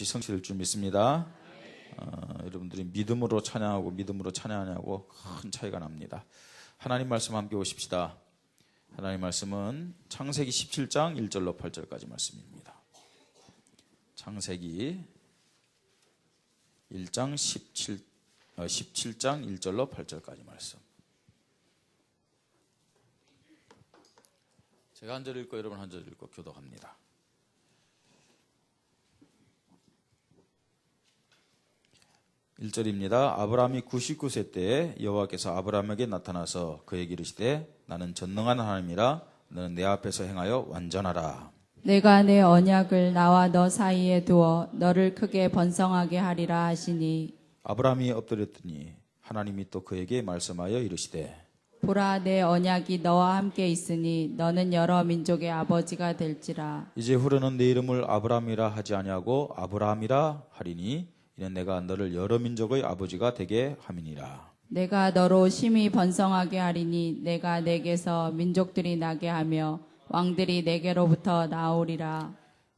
것이 성취될 줄 믿습니다. 여러분들이 믿음으로 찬양하고 믿음으로 찬양하냐고 큰 차이가 납니다. 하나님 말씀 함께 보십시다. 하나님 말씀은 창세기 17장 1절로 8절까지 말씀입니다. 창세기 1장 17장 1절로 8절까지 말씀. 제가 한 절 읽고 여러분 한 절 읽고 교독합니다. 1절입니다. 아브라함이 99세 때에 여호와께서 아브라함에게 나타나서 그에게 이르시되 나는 전능한 하나님이라 너는 내 앞에서 행하여 완전하라. 내가 내 언약을 나와 너 사이에 두어 너를 크게 번성하게 하리라 하시니 아브라함이 엎드렸더니 하나님이 또 그에게 말씀하여 이르시되 보라 내 언약이 너와 함께 있으니 너는 여러 민족의 아버지가 될지라. 이제 후로는 내 이름을 아브라함이라 하지 아니하고 아브라함이라 하리니 이는 내가 너를 여러 민족의 아버지가 되게 함이니라. 내가 너로 심히 번성하게 하리니 내가 내게서 민족들이 나게 하며 왕들이 내게로부터 나오리라.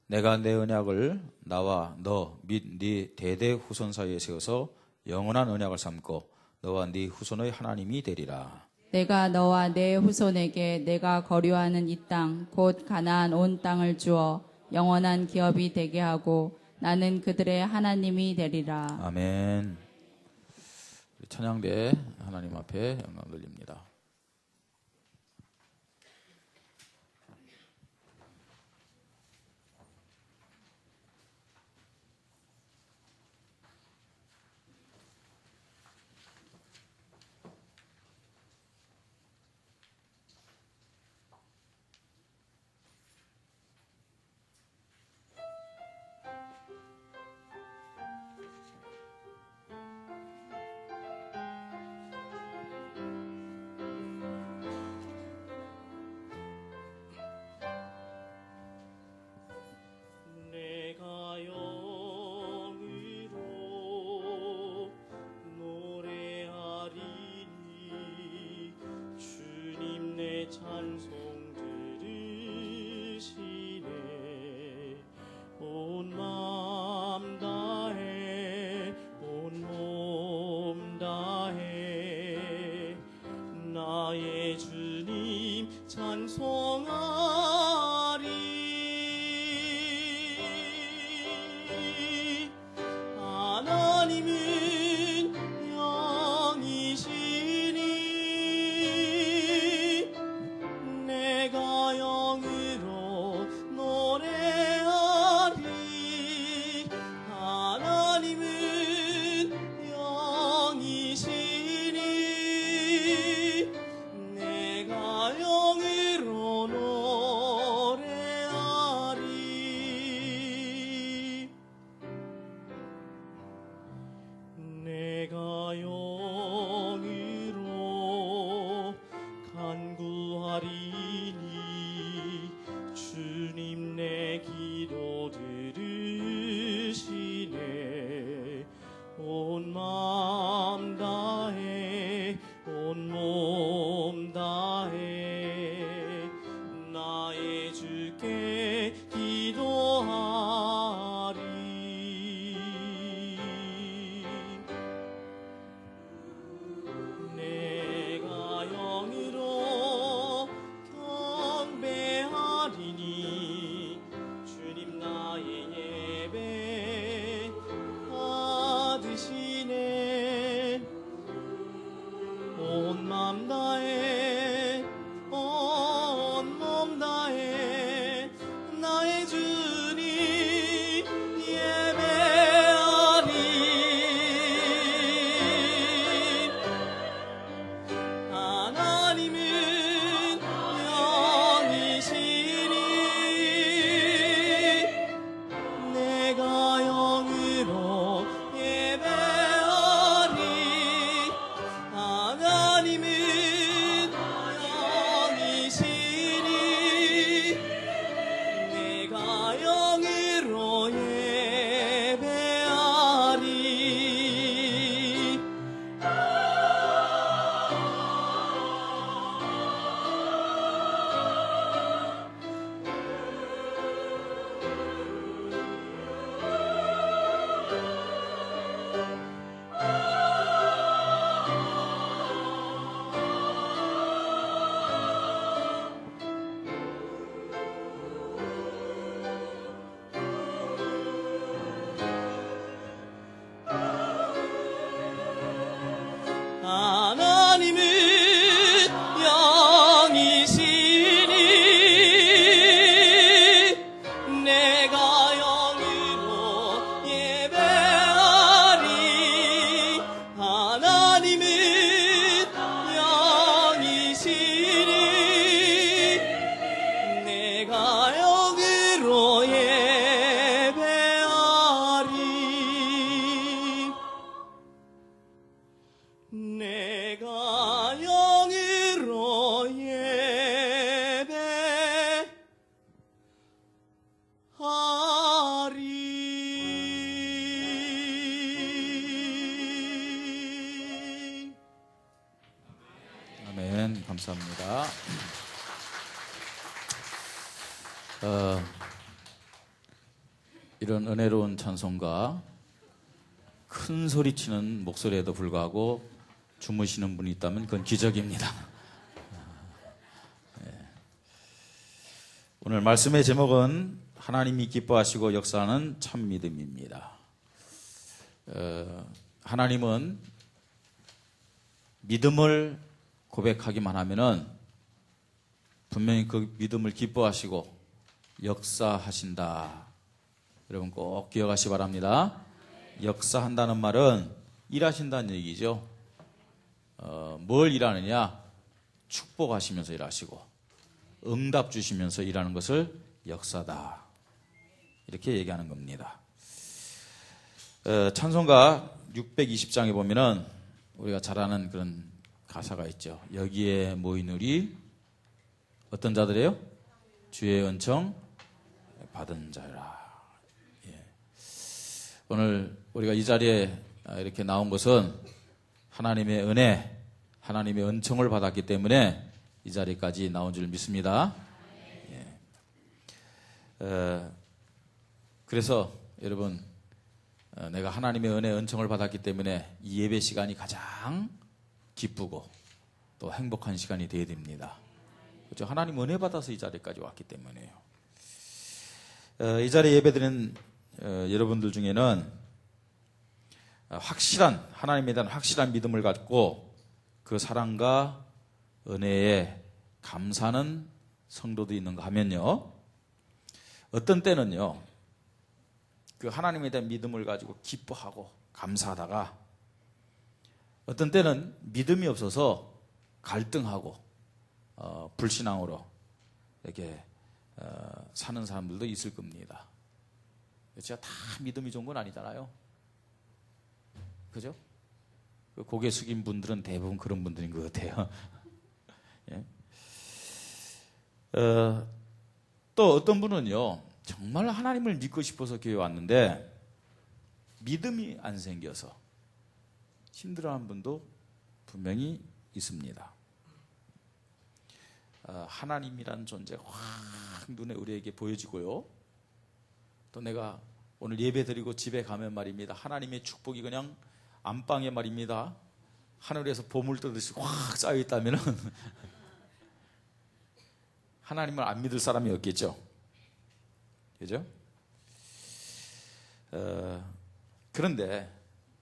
내가 내 언약을 나와 너 및 네 대대 후손 사이에 세워서 영원한 언약을 삼고 너와 네 후손의 하나님이 되리라. 내가 너와 내 후손에게 내가 거류하는 이 땅 곧 가나안 온 땅을 주어 영원한 기업이 되게 하고 나는 그들의 하나님이 되리라. 아멘. 찬양대 하나님 앞에 영광 돌립니다. 감사합니다. 이런 은혜로운 찬송가, 큰 소리치는 목소리에도 불구하고 주무시는 분이 있다면 그건 기적입니다. 오늘 말씀의 제목은 하나님이 기뻐하시고 역사하는 참 믿음입니다. 하나님은 믿음을 고백하기만 하면은 분명히 그 믿음을 기뻐하시고 역사하신다. 여러분 꼭 기억하시기 바랍니다. 역사한다는 말은 일하신다는 얘기죠. 뭘 일하느냐? 축복하시면서 일하시고 응답 주시면서 일하는 것을 역사다. 이렇게 얘기하는 겁니다. 찬송가 620장에 보면은 우리가 잘 아는 그런 가사가 있죠. 여기에 모인 우리 어떤 자들이에요? 주의 은총 받은 자라. 예. 오늘 우리가 이 자리에 이렇게 나온 것은 하나님의 은혜, 하나님의 은총을 받았기 때문에 이 자리까지 나온 줄 믿습니다. 예. 그래서 여러분, 내가 하나님의 은혜, 은총을 받았기 때문에 이 예배 시간이 가장 기쁘고 또 행복한 시간이 되어야 됩니다. 그렇죠? 하나님 은혜 받아서 이 자리까지 왔기 때문에요. 이 자리에 예배드리는 여러분들 중에는 확실한, 하나님에 대한 확실한 믿음을 갖고 그 사랑과 은혜에 감사하는 성도도 있는가 하면요, 어떤 때는요, 그 하나님에 대한 믿음을 가지고 기뻐하고 감사하다가 어떤 때는 믿음이 없어서 갈등하고 불신앙으로 이렇게 사는 사람들도 있을 겁니다. 제가 다 믿음이 좋은 건 아니잖아요. 그죠? 고개 숙인 분들은 대부분 그런 분들인 것 같아요. 예. 또 어떤 분은요, 정말 하나님을 믿고 싶어서 교회 왔는데 믿음이 안 생겨서 힘들어하는 분도 분명히 있습니다. 하나님이란 존재가 확 눈에 우리에게 보여지고요. 또 내가 오늘 예배 드리고 집에 가면 말입니다, 하나님의 축복이 그냥 안방에 말입니다, 하늘에서 보물 뜨듯이 확 쌓여 있다면 하나님을 안 믿을 사람이 없겠죠. 그죠? 그런데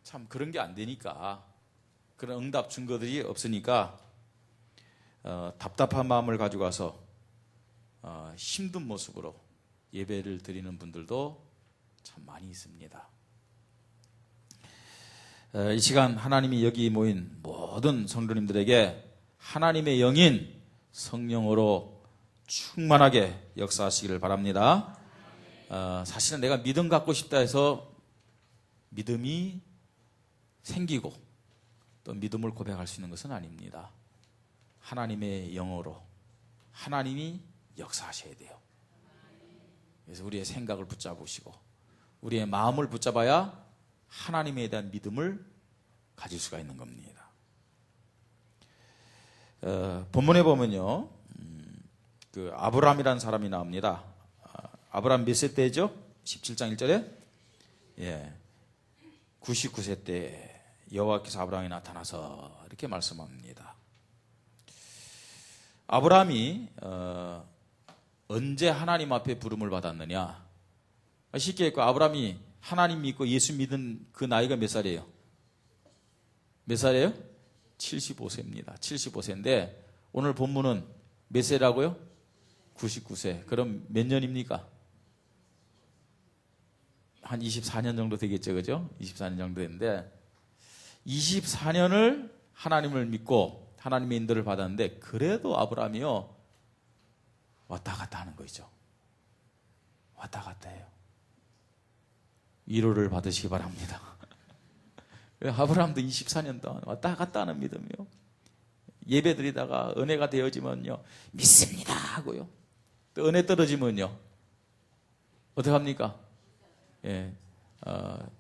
참 그런 게 안 되니까, 그런 응답 증거들이 없으니까 답답한 마음을 가지고 와서 힘든 모습으로 예배를 드리는 분들도 참 많이 있습니다. 이 시간 하나님이 여기 모인 모든 성도님들에게 하나님의 영인 성령으로 충만하게 역사하시기를 바랍니다. 사실은 내가 믿음 갖고 싶다 해서 믿음이 생기고 또 믿음을 고백할 수 있는 것은 아닙니다. 하나님의 영어로 하나님이 역사하셔야 돼요. 그래서 우리의 생각을 붙잡으시고 우리의 마음을 붙잡아야 하나님에 대한 믿음을 가질 수가 있는 겁니다. 본문에 보면요, 그 아브라함이라는 사람이 나옵니다. 아브라함 몇 세 때죠? 17장 1절에 99세 때 여호와께서 아브라함에 나타나서 이렇게 말씀합니다. 아브라함이 언제 하나님 앞에 부름을 받았느냐? 쉽게 얘기해, 아브라함이 하나님 믿고 예수 믿은 그 나이가 몇 살이에요? 몇 살이에요? 75세입니다. 75세인데 오늘 본문은 몇 세라고요? 99세. 그럼 몇 년입니까? 한 24년 정도 되겠죠, 그죠? 24년 정도 됐는데 24년을 하나님을 믿고 하나님의 인도를 받았는데 그래도 아브라함이요, 왔다 갔다 하는 거죠. 왔다 갔다 해요. 위로를 받으시기 바랍니다. 아브라함도 24년 동안 왔다 갔다 하는 믿음이요. 예배 드리다가 은혜가 되어지면요, 믿습니다 하고요. 또 은혜 떨어지면요, 어떻게 합니까?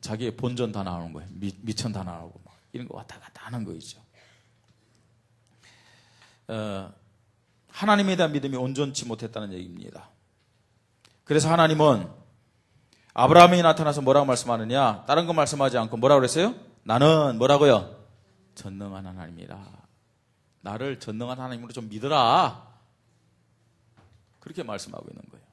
자기의 본전 다 나오는 거예요. 미천 다 나오고 막 이런 거 왔다 갔다 하는 거죠. 하나님에 대한 믿음이 온전치 못했다는 얘기입니다. 그래서 하나님은 아브라함이 나타나서 뭐라고 말씀하느냐? 다른 거 말씀하지 않고 뭐라고 그랬어요? 나는 뭐라고요? 전능한 하나님이라. 나를 전능한 하나님으로 좀 믿어라. 그렇게 말씀하고 있는 거예요.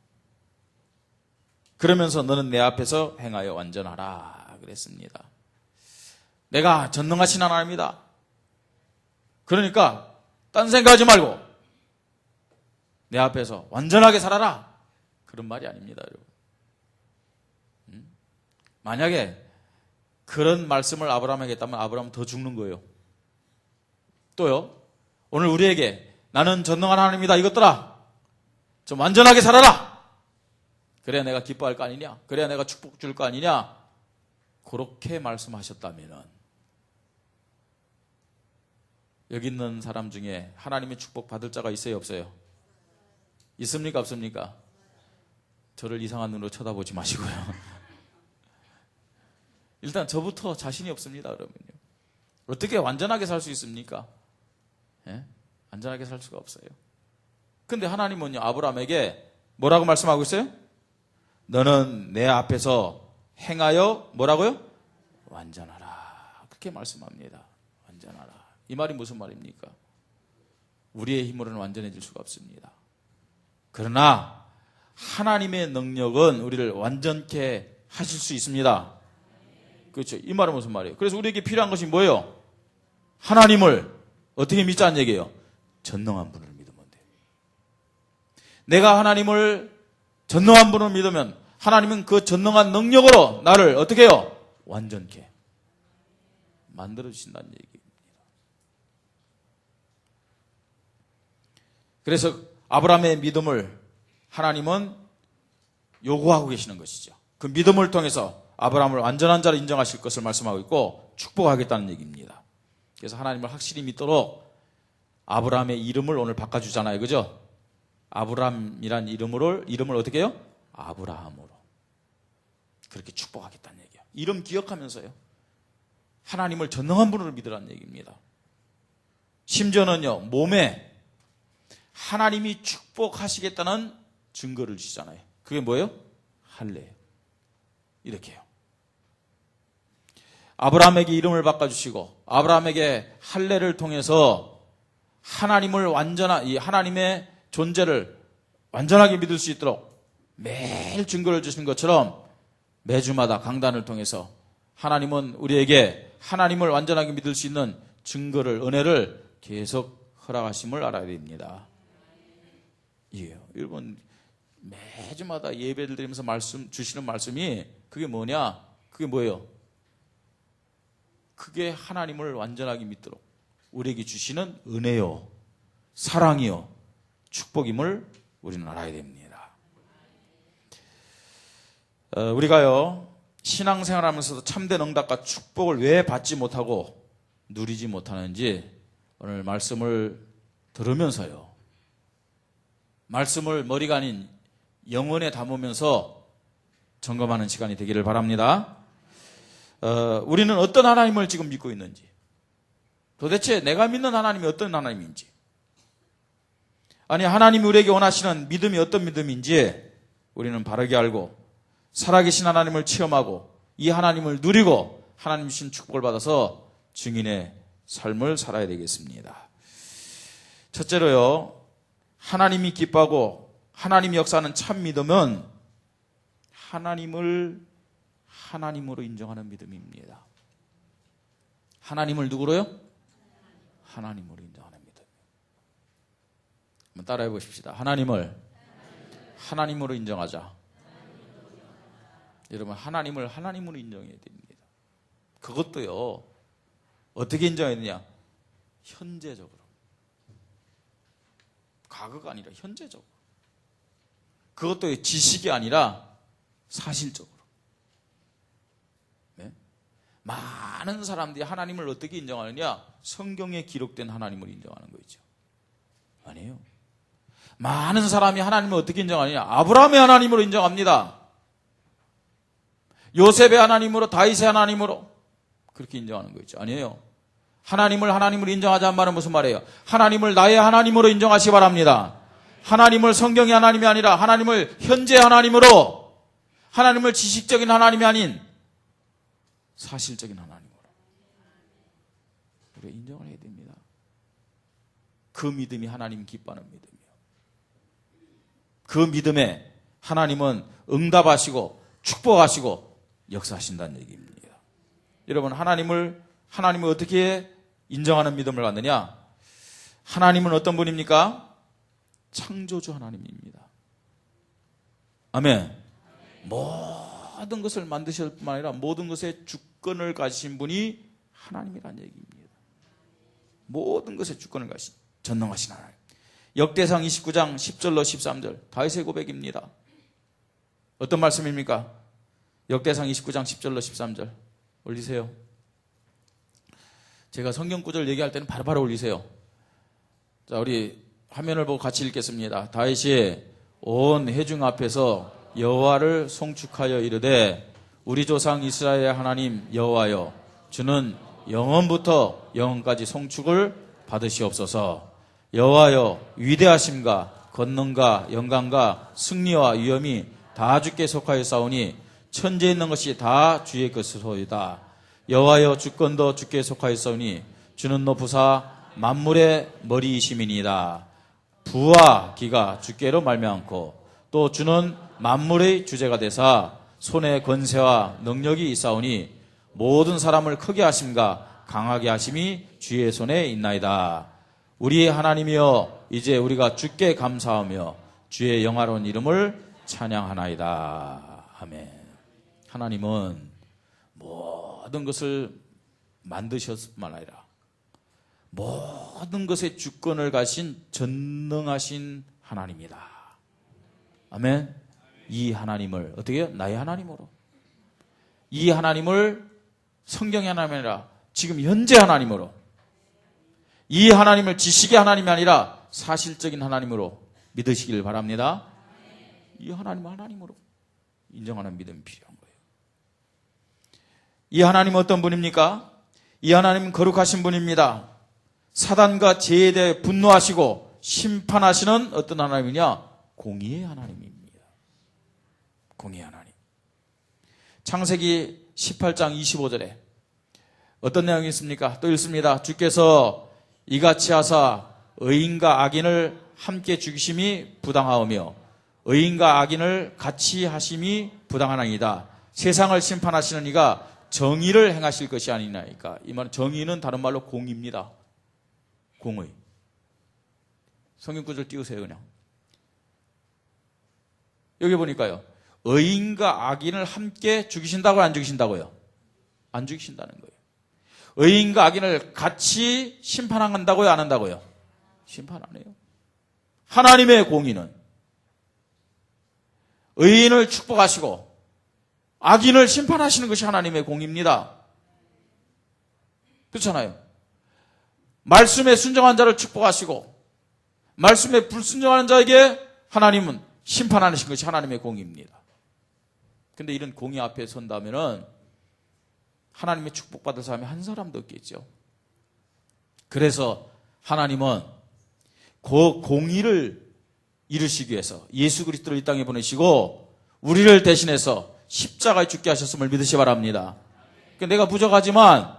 그러면서 너는 내 앞에서 행하여 완전하라 그랬습니다. 내가 전능하신 하나님이다. 그러니까 딴 생각하지 말고 내 앞에서 완전하게 살아라. 그런 말이 아닙니다, 여러분. 만약에 그런 말씀을 아브라함에게 했다면 아브라함은 더 죽는 거예요. 또요, 오늘 우리에게 나는 전능한 하나님이다 이것들아 좀 완전하게 살아라. 그래야 내가 기뻐할 거 아니냐? 그래야 내가 축복 줄 거 아니냐? 그렇게 말씀하셨다면은 여기 있는 사람 중에 하나님의 축복 받을 자가 있어요, 없어요? 있습니까, 없습니까? 저를 이상한 눈으로 쳐다보지 마시고요. 일단 저부터 자신이 없습니다, 여러분요. 어떻게 완전하게 살 수 있습니까? 예? 완전하게 살 수가 없어요. 근데 하나님은요, 아브라함에게 뭐라고 말씀하고 있어요? 너는 내 앞에서 행하여 뭐라고요? 완전하라. 그렇게 말씀합니다. 완전하라. 이 말이 무슨 말입니까? 우리의 힘으로는 완전해질 수가 없습니다. 그러나 하나님의 능력은 우리를 완전케 하실 수 있습니다. 그렇죠. 이 말은 무슨 말이에요? 그래서 우리에게 필요한 것이 뭐예요? 하나님을 어떻게 믿자는 얘기예요? 전능한 분을 믿으면 돼요. 내가 하나님을 전능한 분을 믿으면 하나님은 그 전능한 능력으로 나를 어떻게 해요? 완전케 만들어주신다는 얘기입니다. 그래서 아브라함의 믿음을 하나님은 요구하고 계시는 것이죠. 그 믿음을 통해서 아브라함을 완전한 자로 인정하실 것을 말씀하고 있고 축복하겠다는 얘기입니다. 그래서 하나님을 확실히 믿도록 아브라함의 이름을 오늘 바꿔주잖아요. 그죠? 아브라함이란 이름을 어떻게 해요? 아브라함으로. 그렇게 축복하겠다는 얘기예요. 이름 기억하면서요. 하나님을 전능한 분으로 믿으라는 얘기입니다. 심지어는요, 몸에 하나님이 축복하시겠다는 증거를 주시잖아요. 그게 뭐예요? 할례예요. 이렇게 해요. 아브라함에게 이름을 바꿔주시고 아브라함에게 할례를 통해서 하나님을 이 하나님의 존재를 완전하게 믿을 수 있도록 매일 증거를 주시는 것처럼 매주마다 강단을 통해서 하나님은 우리에게 하나님을 완전하게 믿을 수 있는 증거를, 은혜를 계속 허락하심을 알아야 됩니다. 이게요. 여러분, 매주마다 예배를 드리면서 주시는 말씀이 그게 뭐냐? 그게 뭐예요? 그게 하나님을 완전하게 믿도록 우리에게 주시는 은혜요, 사랑이요, 축복임을 우리는 알아야 됩니다. 우리가요, 신앙생활하면서도 참된 응답과 축복을 왜 받지 못하고 누리지 못하는지 오늘 말씀을 들으면서요, 말씀을 머리가 아닌 영혼에 담으면서 점검하는 시간이 되기를 바랍니다. 우리는 어떤 하나님을 지금 믿고 있는지, 도대체 내가 믿는 하나님이 어떤 하나님인지, 아니 하나님이 우리에게 원하시는 믿음이 어떤 믿음인지 우리는 바르게 알고 살아계신 하나님을 체험하고 이 하나님을 누리고 하나님 주신 축복을 받아서 증인의 삶을 살아야 되겠습니다. 첫째로요, 하나님이 기뻐하고 하나님이 역사하는 참 믿음은 하나님을 하나님으로 인정하는 믿음입니다. 하나님을 누구로요? 하나님으로 인정하는 믿음. 한번 따라해 보십시다. 하나님을 하나님으로 인정하자. 여러분, 하나님을 하나님으로 인정해야 됩니다. 그것도요, 어떻게 인정해야 되냐? 현재적으로. 과거가 아니라 현재적으로. 그것도 지식이 아니라 사실적으로. 네? 많은 사람들이 하나님을 어떻게 인정하느냐? 성경에 기록된 하나님을 인정하는 거죠. 아니에요. 많은 사람이 하나님을 어떻게 인정하느냐? 아브라함의 하나님으로 인정합니다. 요셉의 하나님으로, 다윗의 하나님으로 그렇게 인정하는 거죠. 아니에요. 하나님을 하나님으로 인정하자는 말은 무슨 말이에요? 하나님을 나의 하나님으로 인정하시기 바랍니다. 하나님을 성경의 하나님이 아니라 하나님을 현재 하나님으로, 하나님을 지식적인 하나님이 아닌 사실적인 하나님으로 우리가 인정을 해야 됩니다. 그 믿음이 하나님 기뻐하는 믿음이에요. 그 믿음에 하나님은 응답하시고 축복하시고 역사하신다는 얘기입니다. 여러분, 하나님을 어떻게 인정하는 믿음을 갖느냐? 하나님은 어떤 분입니까? 창조주 하나님입니다. 아멘. 모든 것을 만드실 뿐만 아니라 모든 것의 주권을 가지신 분이 하나님이라는 얘기입니다. 모든 것의 주권을 가지신 전능하신 하나님. 역대상 29장 10절로 13절 다윗의 고백입니다. 어떤 말씀입니까? 역대상 29장 10절로 13절 올리세요. 제가 성경 구절 얘기할 때는 바로바로 올리세요. 자, 우리 화면을 보고 같이 읽겠습니다. 다윗이 온 회중 앞에서 여호와를 송축하여 이르되 우리 조상 이스라엘의 하나님 여호와여, 주는 영원부터 영원까지 송축을 받으시옵소서. 여호와여, 위대하심과 권능과 영광과 승리와 위엄이 다 주께 속하여 싸우니 천지에 있는 것이 다 주의 것이로이다. 여호와여, 주권도 주께 속하여 싸우니 주는 높으사 만물의 머리이심이니이다. 부와 기가 주께로 말미암고 또 주는 만물의 주제가 되사 손에 권세와 능력이 있사오니 모든 사람을 크게 하심과 강하게 하심이 주의 손에 있나이다. 우리 하나님이여, 이제 우리가 주께 감사하며 주의 영화로운 이름을 찬양하나이다. 아멘. 하나님은 모든 것을 만드셨을 뿐만 아니라 모든 것의 주권을 가진 전능하신 하나님이다. 아멘. 이 하나님을 어떻게 해요? 나의 하나님으로. 이 하나님을 성경의 하나님이 아니라 지금 현재 하나님으로, 이 하나님을 지식의 하나님이 아니라 사실적인 하나님으로 믿으시길 바랍니다. 이 하나님을 하나님으로 인정하는 믿음이 필요한 거예요. 이 하나님은 어떤 분입니까? 이 하나님은 거룩하신 분입니다. 사단과 죄에 대해 분노하시고 심판하시는 어떤 하나님이냐? 공의의 하나님입니다. 공의의 하나님. 창세기 18장 25절에 어떤 내용이 있습니까? 또 읽습니다. 주께서 이같이 하사 의인과 악인을 함께 죽이심이 부당하오며 의인과 악인을 같이 하심이 부당하나이다. 세상을 심판하시는 이가 정의를 행하실 것이 아니나이까. 이 말은 정의는 다른 말로 공의입니다. 공의. 성경 구절 띄우세요 그냥. 여기 보니까요. 의인과 악인을 함께 죽이신다고요? 안 죽이신다고요? 안 죽이신다는 거예요. 의인과 악인을 같이 심판한다고요? 안 한다고요? 심판 안 해요. 하나님의 공의는 의인을 축복하시고 악인을 심판하시는 것이 하나님의 공의입니다. 그렇잖아요. 말씀에 순종한 자를 축복하시고 말씀에 불순종하는 자에게 하나님은 심판하시는 것이 하나님의 공의입니다. 근데 이런 공의 앞에 선다면은 하나님의 축복받을 사람이 한 사람도 없겠죠. 그래서 하나님은 그 공의를 이루시기 위해서 예수 그리스도를 이 땅에 보내시고 우리를 대신해서 십자가에 죽게 하셨음을 믿으시 바랍니다. 그러니까 내가 부족하지만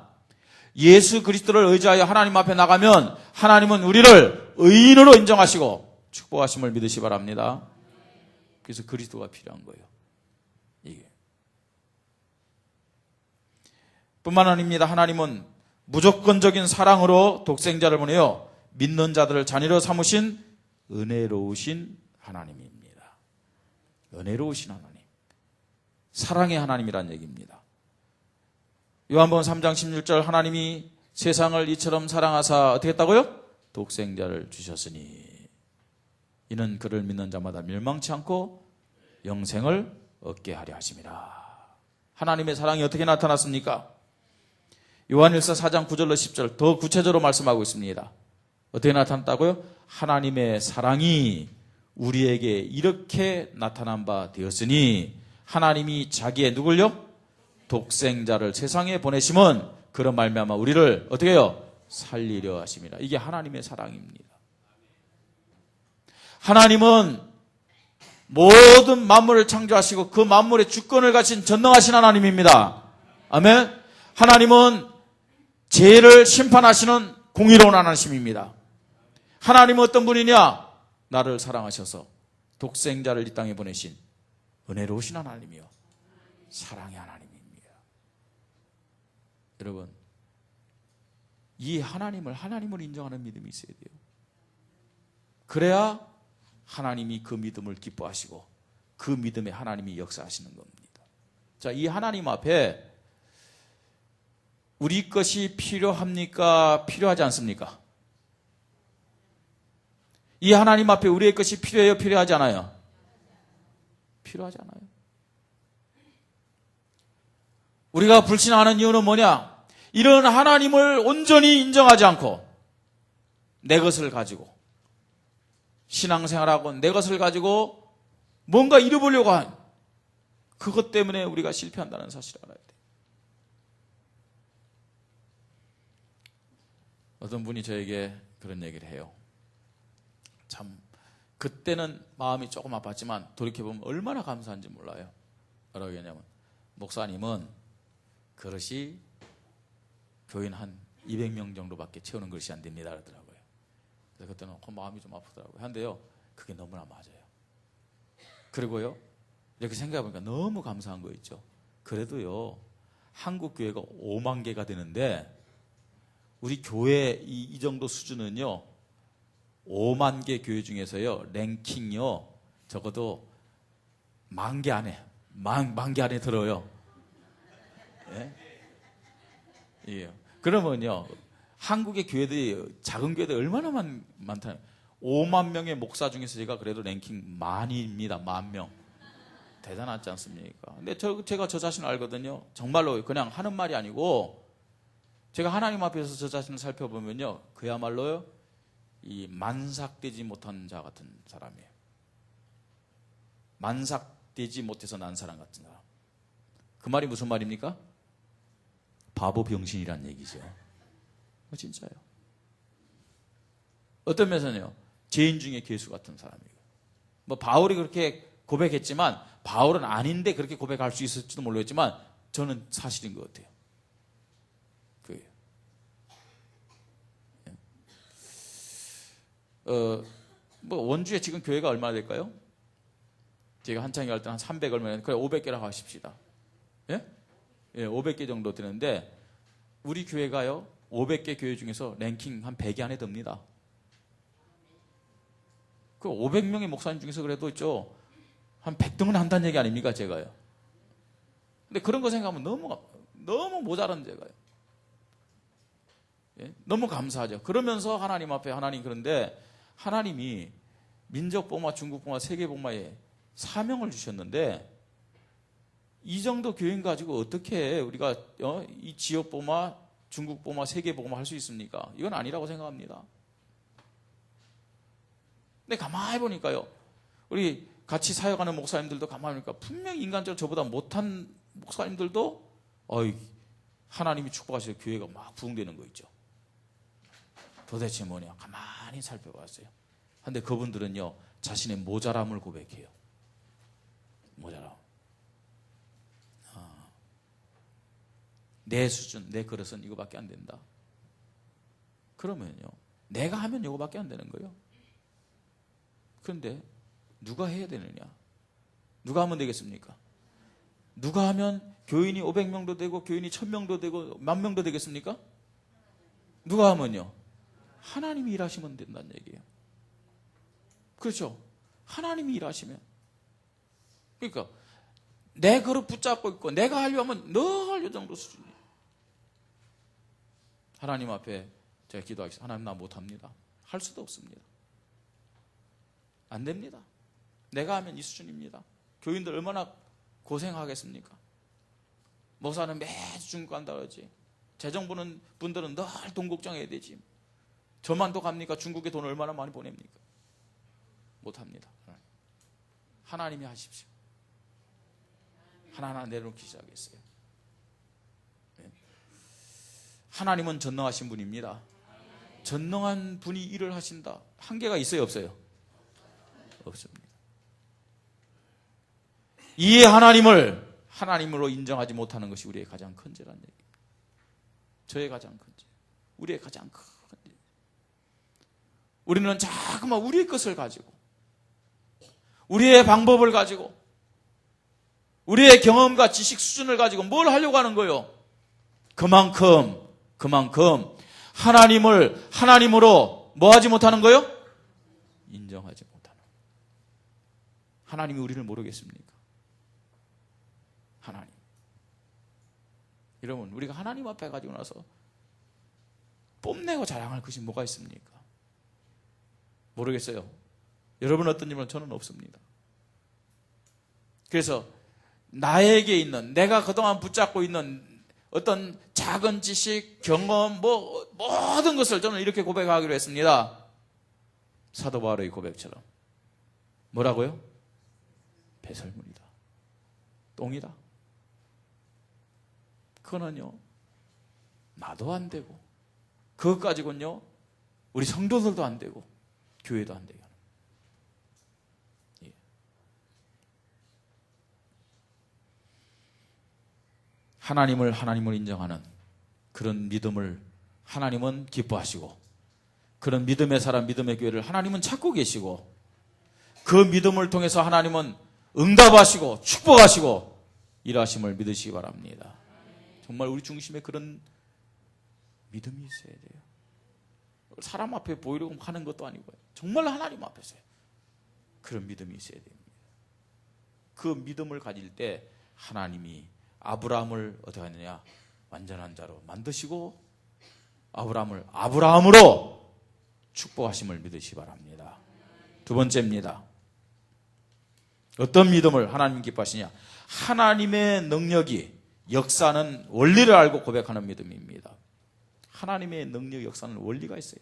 예수 그리스도를 의지하여 하나님 앞에 나가면 하나님은 우리를 의인으로 인정하시고 축복하심을 믿으시 바랍니다. 그래서 그리스도가 필요한 거예요. 이게 뿐만 아닙니다. 하나님은 무조건적인 사랑으로 독생자를 보내어 믿는 자들을 자녀로 삼으신 은혜로우신 하나님입니다. 은혜로우신 하나님. 사랑의 하나님이란 얘기입니다. 요한복음 3장 16절 하나님이 세상을 이처럼 사랑하사 어떻게 했다고요? 독생자를 주셨으니 이는 그를 믿는 자마다 멸망치 않고 영생을 얻게 하려 하심이라. 하나님의 사랑이 어떻게 나타났습니까? 요한일서 4장 9절로 10절 더 구체적으로 말씀하고 있습니다. 어떻게 나타났다고요? 하나님의 사랑이 우리에게 이렇게 나타난 바 되었으니 하나님이 자기의 누굴요? 독생자를 세상에 보내심은 그런 말미암아 우리를 어떻게 해요? 살리려 하심이라. 이게 하나님의 사랑입니다. 하나님은 모든 만물을 창조하시고 그 만물의 주권을 가진 전능하신 하나님입니다. 아멘. 하나님은 죄를 심판하시는 공의로운 하나님입니다. 하나님은 어떤 분이냐? 나를 사랑하셔서 독생자를 이 땅에 보내신 은혜로우신 하나님이요, 사랑의 하나님입니다. 여러분, 이 하나님을 인정하는 믿음이 있어야 돼요. 그래야 하나님이 그 믿음을 기뻐하시고 그 믿음에 하나님이 역사하시는 겁니다. 자, 이 하나님 앞에 우리 것이 필요합니까? 필요하지 않습니까? 이 하나님 앞에 우리의 것이 필요해요? 필요하지 않아요? 필요하지 않아요. 우리가 불신하는 이유는 뭐냐? 이런 하나님을 온전히 인정하지 않고 내 것을 가지고 신앙생활하고 내 것을 가지고 뭔가 이뤄보려고 한 그것 때문에 우리가 실패한다는 사실을 알아야 돼요. 어떤 분이 저에게 그런 얘기를 해요. 참 그때는 마음이 조금 아팠지만 돌이켜보면 얼마나 감사한지 몰라요. 뭐라고 했냐면, 목사님은 그릇이 교인 한 200명 정도밖에 채우는 그릇이 안 됩니다 그러더라고요. 그래서 그때는 마음이 좀 아프더라고요. 한데요, 그게 너무나 맞아요. 그리고요, 이렇게 생각해보니까 너무 감사한 거 있죠. 그래도요, 한국 교회가 5만 개가 되는데 우리 교회 이 정도 수준은요, 5만 개 교회 중에서요, 랭킹요, 적어도 10,000개 안에, 만 개 안에 들어요. 예? 예. 그러면요, 한국의 교회들이, 작은 교회들 얼마나 많다. 5만 명의 목사 중에서 제가 그래도 랭킹 만입니다. 10,000명. 대단하지 않습니까? 근데 제가 저 자신을 알거든요. 정말로 그냥 하는 말이 아니고, 제가 하나님 앞에서 저 자신을 살펴보면요, 그야말로요, 이 만삭되지 못한 자 같은 사람이에요. 만삭되지 못해서 난 사람 같은 사람. 그 말이 무슨 말입니까? 바보 병신이란 얘기죠. 진짜요. 어떤 면에서는요, 죄인 중에 괴수 같은 사람이에요. 뭐 바울이 그렇게 고백했지만 바울은 아닌데 그렇게 고백할 수 있을지도 모르겠지만 저는 사실인 것 같아요. 그게요. 뭐 원주에 지금 교회가 얼마나 될까요? 제가 한창 갈 때는 한 300 얼마나, 그래 500개라고 하십시다. 예? 예, 500개 정도 되는데 우리 교회가요, 500개 교회 중에서 랭킹 한 100개 안에 듭니다. 그 500명의 목사님 중에서 그래도 있죠, 한 100등은 한다는 얘기 아닙니까, 제가요. 근데 그런 거 생각하면 너무 모자란 제가요. 예? 너무 감사하죠. 그러면서 하나님 앞에, 하나님, 그런데 하나님이 민족복마, 중국복마, 세계복마에 사명을 주셨는데 이 정도 교인 가지고 어떻게 우리가 이 지역복마, 중국복마, 세계복마 할 수 있습니까? 이건 아니라고 생각합니다. 근데 가만히 보니까요, 우리 같이 사역하는 목사님들도 가만히 보니까 분명히 인간적으로 저보다 못한 목사님들도 하나님이 축복하셔서 교회가 막 부흥되는 거 있죠. 도대체 뭐냐? 가만히 살펴봤어요. 근데 그분들은요, 자신의 모자람을 고백해요. 모자람. 내 수준, 내 그릇은 이거밖에 안 된다. 그러면요, 내가 하면 이거밖에 안 되는 거예요. 그런데 누가 해야 되느냐? 누가 하면 되겠습니까? 누가 하면 교인이 500명도 되고 교인이 1000명도 되고 10,000명도 되겠습니까? 누가 하면요? 하나님이 일하시면 된다는 얘기예요. 그렇죠? 하나님이 일하시면. 그러니까 내 그릇 붙잡고 있고 내가 하려면 너 하려 정도 수준이에요. 하나님 앞에 제가 기도하겠습니다. 하나님, 나 못합니다. 할 수도 없습니다. 안 됩니다. 내가 하면 이 수준입니다. 교인들 얼마나 고생하겠습니까? 목사는 매주 중국 간다 그러지. 재정부는 분들은 늘 돈 걱정해야 되지. 저만 또 갑니까? 중국에 돈 얼마나 많이 보냅니까? 못합니다. 하나님이 하십시오. 하나하나 내려놓기 시작했어요. 하나님은 전능하신 분입니다. 전능한 분이 일을 하신다. 한계가 있어요, 없어요? 없습니다. 이 하나님을 하나님으로 인정하지 못하는 것이 우리의 가장 큰 죄라는 얘기입니다. 저의 가장 큰 죄. 우리의 가장 큰 죄. 우리는 자꾸만 우리의 것을 가지고, 우리의 방법을 가지고, 우리의 경험과 지식 수준을 가지고 뭘 하려고 하는 거예요? 그만큼 하나님을 하나님으로 뭐 하지 못하는 거예요? 인정하지 못하는. 하나님이 우리를 모르겠습니까? 하나님. 여러분, 우리가 하나님 앞에 가지고 나서 뽐내고 자랑할 것이 뭐가 있습니까? 모르겠어요. 여러분 어떤지는 저는 없습니다. 그래서 나에게 있는, 내가 그동안 붙잡고 있는 어떤 작은 지식, 경험, 모든 것을 저는 이렇게 고백하기로 했습니다. 사도 바울의 고백처럼. 뭐라고요? 배설물이다. 똥이다. 그거는요, 나도 안 되고, 그것 가지고는요, 우리 성도들도 안 되고, 교회도 안 되고. 예. 하나님을 하나님으로 인정하는 그런 믿음을 하나님은 기뻐하시고, 그런 믿음의 사람, 믿음의 교회를 하나님은 찾고 계시고, 그 믿음을 통해서 하나님은 응답하시고 축복하시고 일하심을 믿으시기 바랍니다. 정말 우리 중심에 그런 믿음이 있어야 돼요. 사람 앞에 보이려고 하는 것도 아니고요. 정말 하나님 앞에서요. 그런 믿음이 있어야 됩니다. 그 믿음을 가질 때 하나님이 아브라함을 어떻게 하느냐? 완전한 자로 만드시고 아브라함을 아브라함으로 축복하심을 믿으시기 바랍니다. 두 번째입니다. 어떤 믿음을 하나님 기뻐하시냐? 하나님의 능력이 역사는 원리를 알고 고백하는 믿음입니다. 하나님의 능력 역사는 원리가 있어요.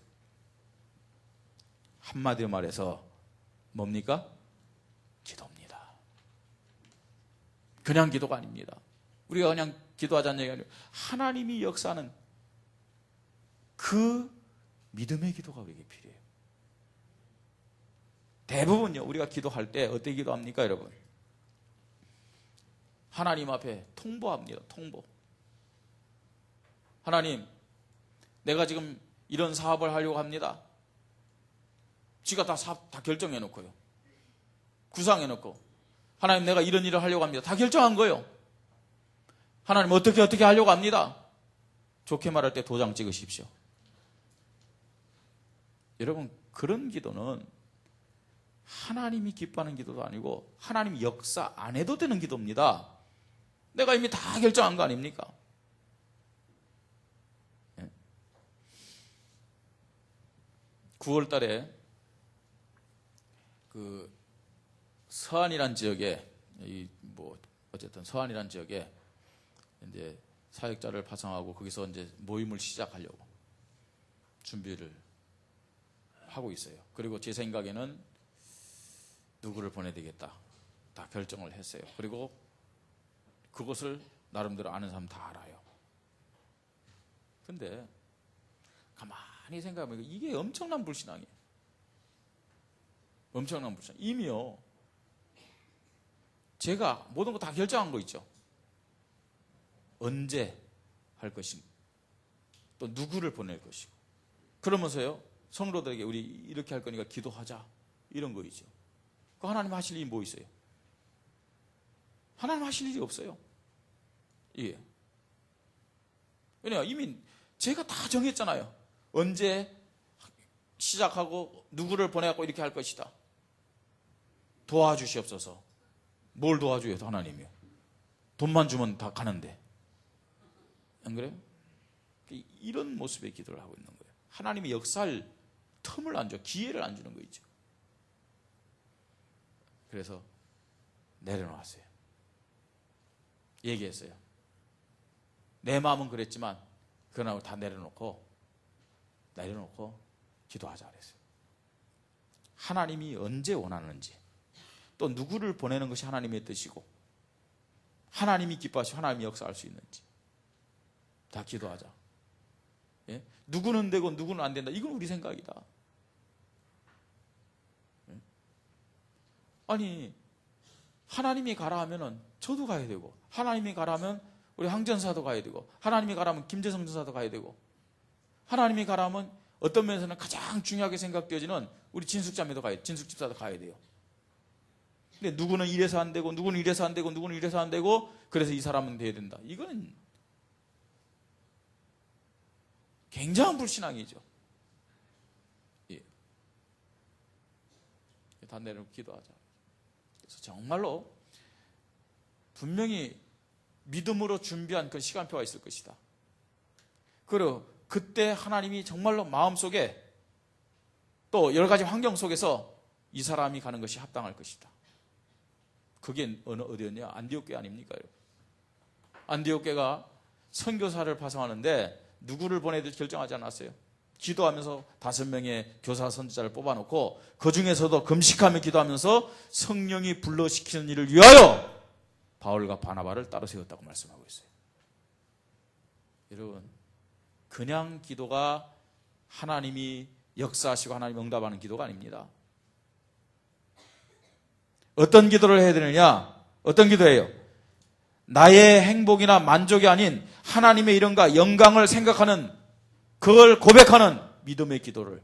한마디로 말해서 뭡니까? 기도입니다. 그냥 기도가 아닙니다. 우리가 그냥 기도하자는 얘기가 아니라 하나님이 역사는 그 믿음의 기도가 우리에게 필요해요. 대부분요, 우리가 기도할 때 어떻게 기도합니까, 여러분? 하나님 앞에 통보합니다. 통보. 하나님, 내가 지금 이런 사업을 하려고 합니다. 지가 다 사업 다 결정해 놓고요. 구상해 놓고. 하나님, 내가 이런 일을 하려고 합니다. 다 결정한 거예요. 하나님, 어떻게 하려고 합니다. 좋게 말할 때 도장 찍으십시오. 여러분, 그런 기도는 하나님이 기뻐하는 기도도 아니고 하나님이 역사 안 해도 되는 기도입니다. 내가 이미 다 결정한 거 아닙니까? 9월 달에 그 서안이란 지역에 어쨌든 서안이란 지역에 이제 사역자를 파송하고 거기서 이제 모임을 시작하려고 준비를 하고 있어요. 그리고 제 생각에는 누구를 보내야 되겠다 다 결정을 했어요. 그리고 그것을 나름대로 아는 사람 다 알아요. 근데 가만히 생각해보면 이게 엄청난 불신앙이에요. 엄청난 불신앙. 이미요, 제가 모든 거 다 결정한 거 있죠. 언제 할 것이고 또 누구를 보낼 것이고, 그러면서요 성도들에게 우리 이렇게 할 거니까 기도하자 이런 거 있죠. 그 하나님 하실 일이 뭐 있어요? 하나님 하실 일이 없어요. 예. 왜냐, 이미 제가 다 정했잖아요. 언제 시작하고 누구를 보내갖고 이렇게 할 것이다. 도와주시옵소서. 뭘 도와줘요, 하나님이요? 돈만 주면 다 가는데. 안 그래요? 이런 모습의 기도를 하고 있는 거예요. 하나님이 역사할 틈을 안 줘, 기회를 안 주는 거 있죠. 그래서 내려놓았어요. 얘기했어요. 내 마음은 그랬지만 그러나 다 내려놓고 기도하자 그랬어요. 하나님이 언제 원하는지, 또 누구를 보내는 것이 하나님의 뜻이고, 하나님이 기뻐하시고 하나님이 역사할 수 있는지 다 기도하자. 예? 누구는 되고 누구는 안 된다. 이건 우리 생각이다. 예? 아니 하나님이 가라 하면은 저도 가야 되고, 하나님이 가라 하면 우리 황전사도 가야 되고, 하나님이 가라 하면 김재성 전사도 가야 되고, 하나님이 가라 하면 어떤 면에서는 가장 중요하게 생각되어지는 우리 진숙자매도 가야, 진숙집사도 가야 돼요. 근데 누구는 이래서 안 되고, 누구는 이래서 안 되고, 누구는 이래서 안 되고, 그래서 이 사람은 돼야 된다. 이거는 굉장한 불신앙이죠. 예. 다 내려놓고 기도하자. 그래서 정말로 분명히 믿음으로 준비한 그 시간표가 있을 것이다. 그리고 그때 하나님이 정말로 마음속에 또 여러 가지 환경 속에서 이 사람이 가는 것이 합당할 것이다. 그게 어디였냐? 안디옥 교회 아닙니까? 안디옥 교회가 선교사를 파송하는데 누구를 보내도 결정하지 않았어요. 기도하면서 5명의 교사 선지자를 뽑아놓고 그 중에서도 금식하며 기도하면서 성령이 불러시키는 일을 위하여 바울과 바나바를 따로 세웠다고 말씀하고 있어요. 여러분, 그냥 기도가 하나님이 역사하시고 하나님 응답하는 기도가 아닙니다. 어떤 기도를 해야 되느냐? 어떤 기도예요? 나의 행복이나 만족이 아닌 하나님의 이름과 영광을 생각하는, 그걸 고백하는 믿음의 기도를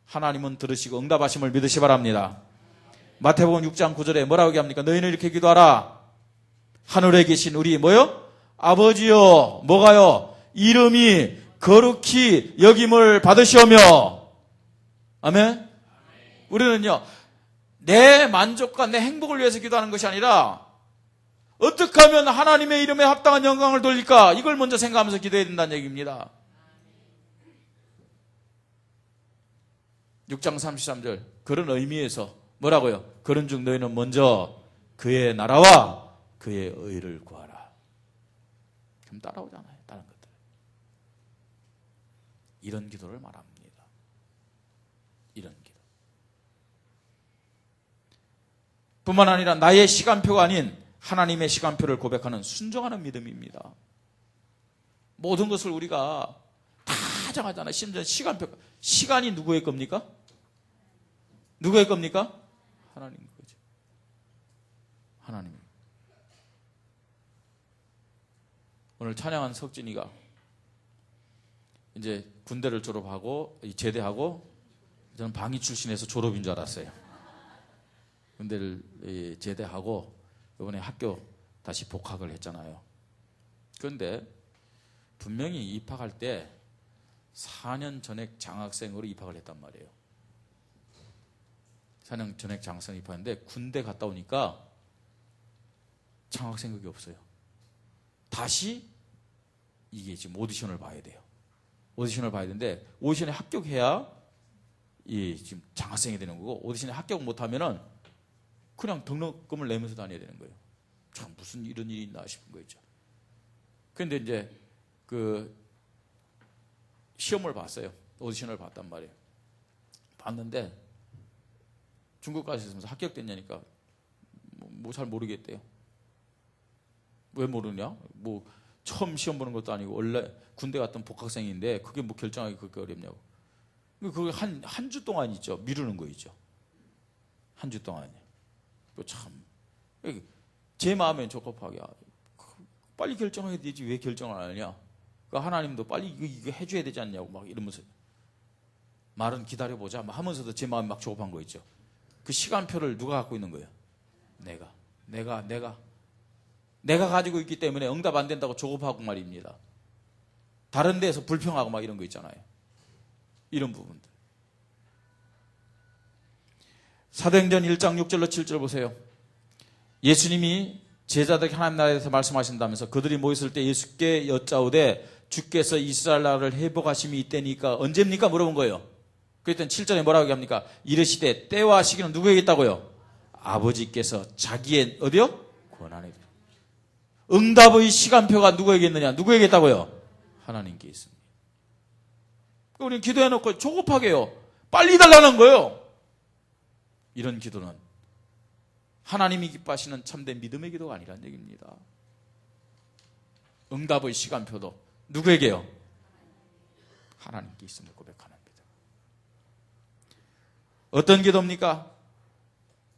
하나님은 들으시고 응답하심을 믿으시 바랍니다. 마태복음 6장 9절에 뭐라고 얘기합니까? 너희는 이렇게 기도하라. 하늘에 계신 우리 뭐요? 아버지요. 뭐가요? 이름이 거룩히 여김을 받으시오며. 아멘. 우리는요, 내 만족과 내 행복을 위해서 기도하는 것이 아니라 어떻게 하면 하나님의 이름에 합당한 영광을 돌릴까, 이걸 먼저 생각하면서 기도해야 된다는 얘기입니다. 6장 33절, 그런 의미에서 뭐라고요? 그런즉 너희는 먼저 그의 나라와 그의 의를 구하라. 그럼 따라오잖아요, 다른 것들. 이런 기도를 말합니다. 이런 기도. 뿐만 아니라 나의 시간표가 아닌 하나님의 시간표를 고백하는 순종하는 믿음입니다. 모든 것을 우리가 다 정하잖아요. 심지어 시간표. 시간이 누구의 겁니까? 누구의 겁니까? 하나님 거죠. 하나님. 오늘 찬양한 석진이가 이제 군대를 졸업하고 제대하고, 저는 방위 출신에서 졸업인 줄 알았어요. 군대를 제대하고 이번에 학교 다시 복학을 했잖아요. 그런데 분명히 입학할 때 4년 전액 장학생으로 입학을 했단 말이에요. 4년 전액 장학생 입학했는데 군대 갔다 오니까 장학생극이 없어요. 다시 이게 지금 오디션을 봐야 돼요. 오디션을 봐야 되는데 오디션에 합격해야 지금 장학생이 되는 거고, 오디션에 합격 못하면은 그냥 등록금을 내면서 다녀야 되는 거예요. 참 무슨 이런 일이 있나 싶은 거죠. 그런데 이제 그 시험을 봤어요. 오디션을 봤단 말이에요. 봤는데 중국까지 있으면서 합격됐냐니까 뭐 잘 모르겠대요. 왜 모르냐? 뭐 처음 시험 보는 것도 아니고 원래 군대 갔던 복학생인데 그게 뭐 결정하기 그렇게 어렵냐고. 그게 한 주 동안 있죠. 미루는 거 있죠. 한 주 동안. 참, 제 마음엔 적합하게 빨리 결정해야 되지 왜 결정을 안 하냐? 하나님도 빨리 이거 해줘야 되지 않냐고 막 이러면서 말은 기다려보자 막 하면서도 제 마음이 막 조급한 거 있죠. 그 시간표를 누가 갖고 있는 거예요? 내가 가지고 있기 때문에 응답 안 된다고 조급하고 말입니다. 다른 데에서 불평하고 막 이런 거 있잖아요. 이런 부분들. 사도행전 1장 6절로 7절 보세요. 예수님이 제자들에게 하나님 나라에 대해서 말씀하신다면서 그들이 모였을 때 예수께 여짜오되 주께서 이스라엘 나라를 회복하심이 이때니까 언제입니까? 물어본 거예요. 그랬더니 7절에 뭐라고 얘기합니까? 이르시되 때와 시기는 누구에게 있다고요? 아버지께서 자기의 어디요? 권한에. 응답의 시간표가 누구에게 있느냐? 누구에게 있다고요? 하나님께 있습니다. 우리는 기도해놓고 조급하게요. 빨리 달라는 거예요. 이런 기도는 하나님이 기뻐하시는 참된 믿음의 기도가 아니라는 얘기입니다. 응답의 시간표도 누구에게요? 하나님께 있음을 고백하는 믿음. 어떤 기도입니까?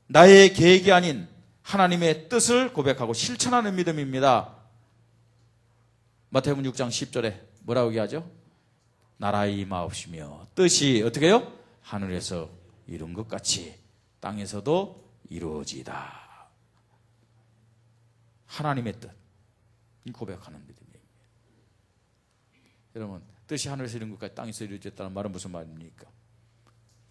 나의 계획이 아닌 하나님의 뜻을 고백하고 실천하는 믿음입니다. 마태복음 6장 10절에 뭐라고 얘기하죠? 나라의 임하옵시며 뜻이 어떻게 해요? 하늘에서 이룬 것 같이 땅에서도 이루어지이다. 하나님의 뜻 고백하는 믿음입니다. 여러분, 뜻이 하늘에서 이룬 것 같이 땅에서 이루어졌다는 말은 무슨 말입니까?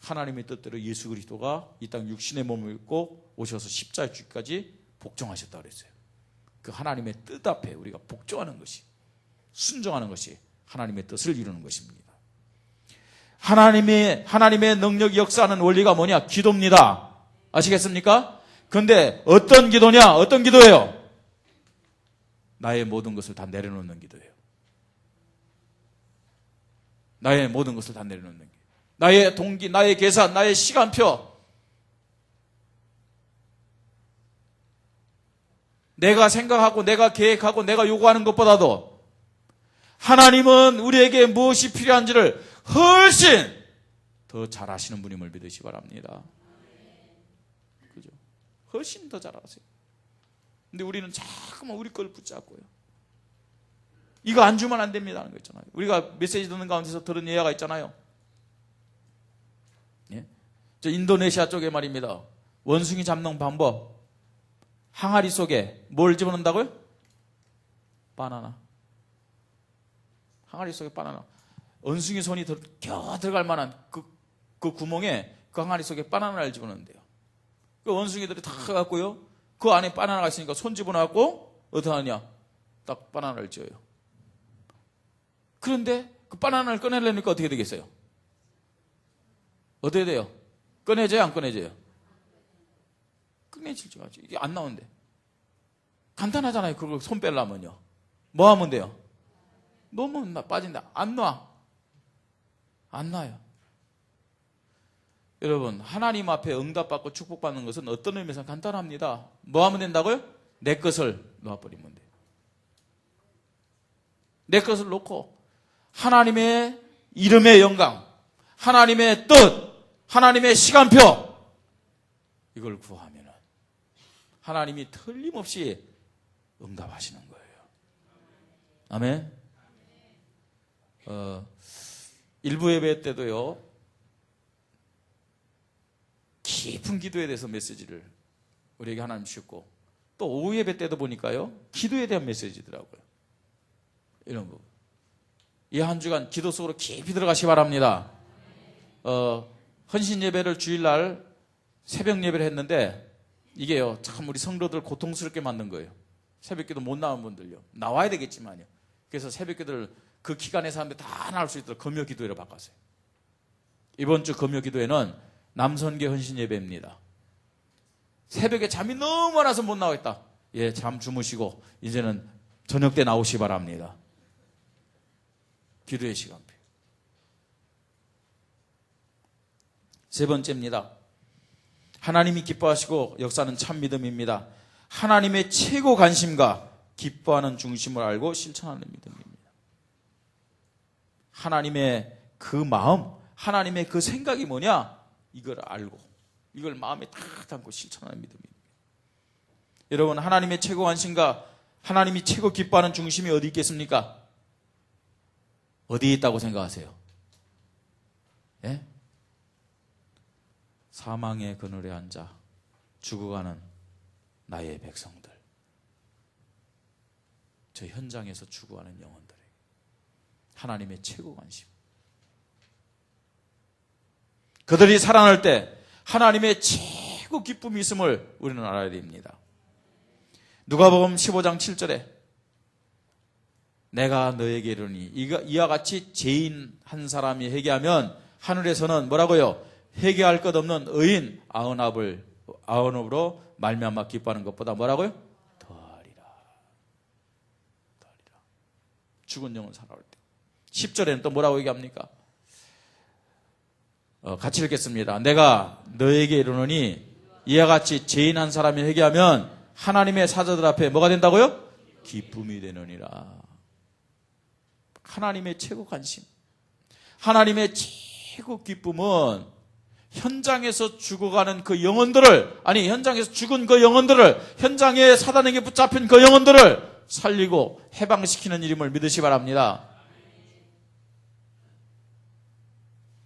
하나님의 뜻대로 예수 그리스도가 이 땅 육신의 몸을 입고 오셔서 십자가에 죽기까지 복종하셨다고 그랬어요. 그 하나님의 뜻 앞에 우리가 복종하는 것이, 순종하는 것이 하나님의 뜻을 이루는 것입니다. 하나님의 능력이 역사하는 원리가 뭐냐? 기도입니다. 아시겠습니까? 그런데 어떤 기도냐? 어떤 기도예요? 나의 모든 것을 다 내려놓는 기도예요. 나의 모든 것을 다 내려놓는 기도. 나의 동기, 나의 계산, 나의 시간표, 내가 생각하고 내가 계획하고 내가 요구하는 것보다도 하나님은 우리에게 무엇이 필요한지를 훨씬 더 잘 아시는 분임을 믿으시기 바랍니다. 그죠? 훨씬 더 잘 아세요. 근데 우리는 자꾸만 우리 걸 붙잡고요. 이거 안 주면 안 됩니다 하는 거 있잖아요. 우리가 메시지 듣는 가운데서 들은 예화가 있잖아요. 예? 저 인도네시아 쪽에 말입니다. 원숭이 잡는 방법. 항아리 속에 뭘 집어넣는다고요? 바나나. 항아리 속에 바나나. 원숭이 손이 겨우 들어갈 만한 그 구멍에 그 항아리 속에 바나나를 집어넣는데요. 그 원숭이들이 다 갖고요. 그 안에 바나나가 있으니까 손 집어넣고 어떻게 하느냐? 딱 바나나를 쪄요. 그런데 그 바나나를 꺼내려니까 어떻게 되겠어요? 어떻게 돼요? 꺼내져요? 안 꺼내져요? 꺼내질지가 않죠. 이게 안 나오는데. 간단하잖아요. 그걸 손 빼려면요. 뭐 하면 돼요? 너무 빠진다. 안 놔. 안 놔요. 여러분, 하나님 앞에 응답받고 축복받는 것은 어떤 의미에서 간단합니다. 뭐 하면 된다고요? 내 것을 놔버리면 돼요. 내 것을 놓고 하나님의 이름의 영광, 하나님의 뜻, 하나님의 시간표, 이걸 구하면 하나님이 틀림없이 응답하시는 거예요. 아멘. 일부 예배 때도요, 깊은 기도에 대해서 메시지를 우리에게 하나님 주셨고, 또 오후 예배 때도 보니까요, 기도에 대한 메시지더라고요. 이런 거. 이 한 주간 기도 속으로 깊이 들어가시기 바랍니다. 헌신 예배를 주일날 새벽 예배를 했는데, 이게요, 참 우리 성도들 고통스럽게 만든 거예요. 새벽 기도 못 나온 분들요. 나와야 되겠지만요. 그래서 새벽 기도를 그 기간에 사람들이 다 나올 수 있도록 금요 기도회로 바꿨어요. 이번 주 금요 기도회는 남선계 헌신 예배입니다. 새벽에 잠이 너무 많아서 못 나오겠다. 예, 잠 주무시고 이제는 저녁 때 나오시기 바랍니다. 기도의 시간표. 세 번째입니다. 하나님이 기뻐하시고 역사는 참 믿음입니다. 하나님의 최고 관심과 기뻐하는 중심을 알고 실천하는 믿음입니다. 하나님의 그 마음, 하나님의 그 생각이 뭐냐? 이걸 알고 이걸 마음에 딱 담고 실천하는 믿음입니다. 여러분, 하나님의 최고 관심과 하나님이 최고 기뻐하는 중심이 어디 있겠습니까? 어디에 있다고 생각하세요? 예? 사망의 그늘에 앉아 죽어가는 나의 백성들, 저 현장에서 죽어가는 영혼들에게 하나님의 최고 관심, 그들이 살아날 때 하나님의 최고 기쁨이 있음을 우리는 알아야 됩니다. 누가복음 15장 7절에 내가 너에게 이르니 이와 같이 죄인 한 사람이 회개하면 하늘에서는 뭐라고요? 회개할 것 없는 의인 아흔업으로 말미암아 기뻐하는 것보다 뭐라고요? 더하리라. 죽은 영혼 살아올 때. 10절에는 또 뭐라고 얘기합니까? 같이 읽겠습니다. 내가 너에게 이르노니 이와 같이 죄인 한 사람이 회개하면 하나님의 사자들 앞에 뭐가 된다고요? 기쁨이 되느니라. 하나님의 최고 관심. 하나님의 최고 기쁨은 현장에서 죽어가는 그 영혼들을, 아니 현장에서 죽은 그 영혼들을, 현장에 사단에게 붙잡힌 그 영혼들을 살리고 해방시키는 일임을 믿으시 바랍니다.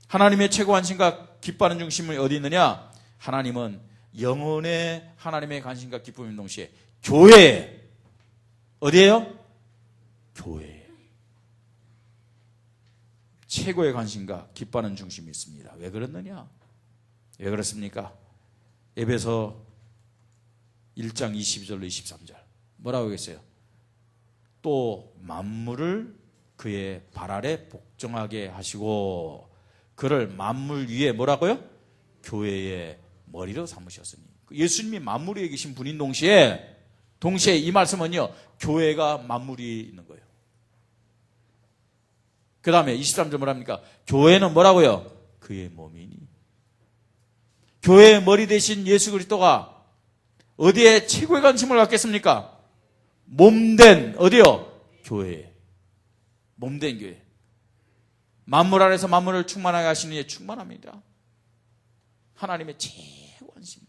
하나님의 최고 관심과 기뻐하는 중심이 어디 있느냐? 하나님은 영혼의 하나님의 관심과 기쁨인 동시에 교회에, 어디에요? 교회에 최고의 관심과 기뻐하는 중심이 있습니다. 왜 그렇느냐? 왜 그렇습니까? 에베소 1장 22절로 23절 뭐라고 했어요? 또 만물을 그의 발 아래 복종하게 하시고 그를 만물 위에 뭐라고요? 교회의 머리로 삼으셨으니. 예수님이 만물 위에 계신 분인 동시에 이 말씀은요, 교회가 만물 위에 있는 거예요. 그 다음에 23절 뭐랍니까? 교회는 뭐라고요? 그의 몸이니. 교회의 머리 대신 예수 그리스도가 어디에 최고의 관심을 갖겠습니까? 몸된 어디요? 교회에. 몸된 교회. 만물 안에서 만물을 충만하게 하시는 이에 충만합니다. 하나님의 최고 관심.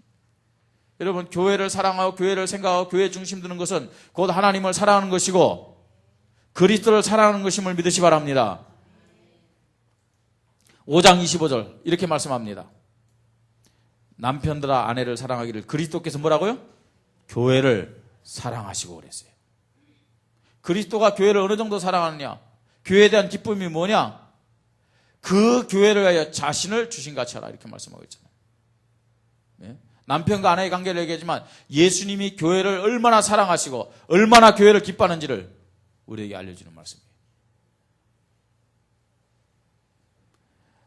여러분, 교회를 사랑하고 교회를 생각하고 교회 중심 두는 것은 곧 하나님을 사랑하는 것이고 그리스도를 사랑하는 것임을 믿으시 바랍니다. 5장 25절 이렇게 말씀합니다. 남편들아 아내를 사랑하기를 그리스도께서 뭐라고요? 교회를 사랑하시고 그랬어요. 그리스도가 교회를 어느 정도 사랑하느냐? 교회에 대한 기쁨이 뭐냐? 그 교회를 위하여 자신을 주신같이 하라 이렇게 말씀하고 있잖아요. 네? 남편과 아내의 관계를 얘기하지만 예수님이 교회를 얼마나 사랑하시고 얼마나 교회를 기뻐하는지를 우리에게 알려주는 말씀이에요.